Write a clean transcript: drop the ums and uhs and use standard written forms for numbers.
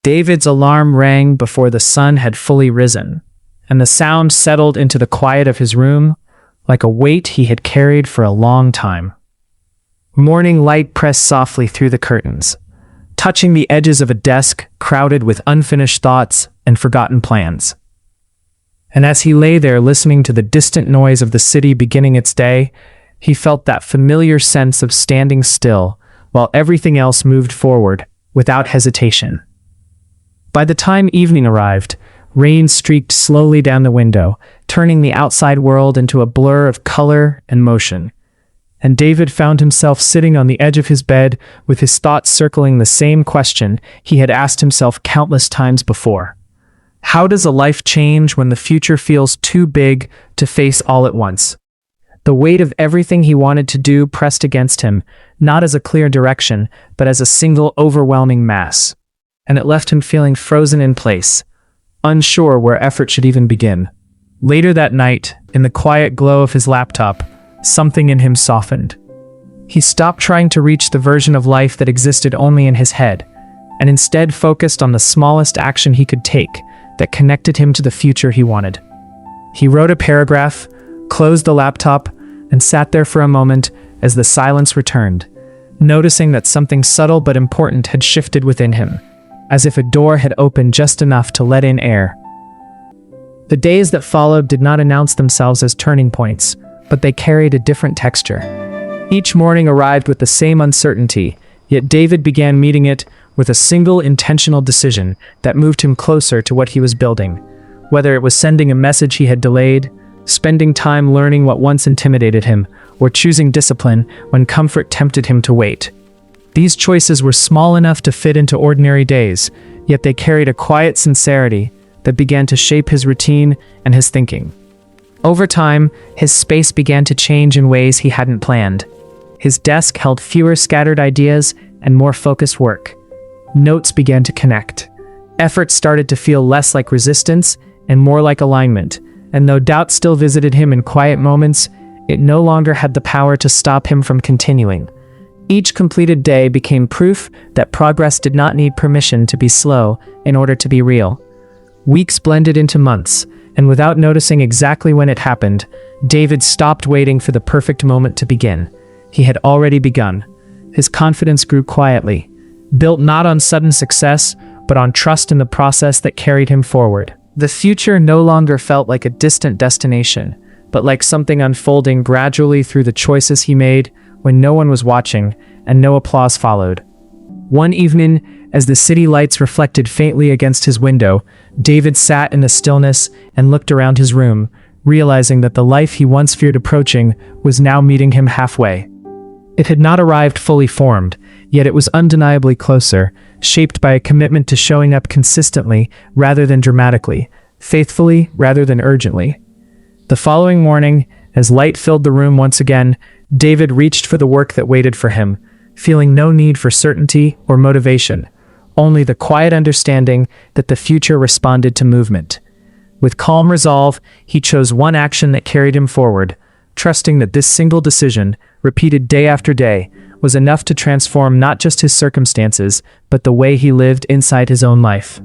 David's alarm rang before the sun had fully risen, and the sound settled into the quiet of his room like a weight he had carried for a long time. Morning light pressed softly through the curtains, touching the edges of a desk crowded with unfinished thoughts and forgotten plans. And as he lay there listening to the distant noise of the city beginning its day, he felt that familiar sense of standing still while everything else moved forward without hesitation. By the time evening arrived, rain streaked slowly down the window, turning the outside world into a blur of color and motion. And David found himself sitting on the edge of his bed with his thoughts circling the same question he had asked himself countless times before. How does a life change when the future feels too big to face all at once? The weight of everything he wanted to do pressed against him, not as a clear direction, but as a single overwhelming mass. And it left him feeling frozen in place, unsure where effort should even begin. Later that night, in the quiet glow of his laptop, something in him softened. He stopped trying to reach the version of life that existed only in his head, and instead focused on the smallest action he could take that connected him to the future he wanted. He wrote a paragraph, closed the laptop, and sat there for a moment as the silence returned, noticing that something subtle but important had shifted within him, as if a door had opened just enough to let in air. The days that followed did not announce themselves as turning points, but they carried a different texture. Each morning arrived with the same uncertainty, yet David began meeting it with a single intentional decision that moved him closer to what he was building. Whether it was sending a message he had delayed, spending time learning what once intimidated him, or choosing discipline when comfort tempted him to wait. These choices were small enough to fit into ordinary days, yet they carried a quiet sincerity that began to shape his routine and his thinking. Over time, his space began to change in ways he hadn't planned. His desk held fewer scattered ideas and more focused work. Notes began to connect. Effort started to feel less like resistance and more like alignment, and though doubt still visited him in quiet moments, it no longer had the power to stop him from continuing. Each completed day became proof that progress did not need permission to be slow in order to be real. Weeks blended into months, and without noticing exactly when it happened, David stopped waiting for the perfect moment to begin. He had already begun. His confidence grew quietly, built not on sudden success, but on trust in the process that carried him forward. The future no longer felt like a distant destination, but like something unfolding gradually through the choices he made when no one was watching and no applause followed. One evening, as the city lights reflected faintly against his window, David sat in the stillness and looked around his room, realizing that the life he once feared approaching was now meeting him halfway. It had not arrived fully formed, yet it was undeniably closer, shaped by a commitment to showing up consistently rather than dramatically, faithfully rather than urgently. The following morning, as light filled the room once again, David reached for the work that waited for him, feeling no need for certainty or motivation, only the quiet understanding that the future responded to movement. With calm resolve, he chose one action that carried him forward, trusting that this single decision, repeated day after day, was enough to transform not just his circumstances, but the way he lived inside his own life.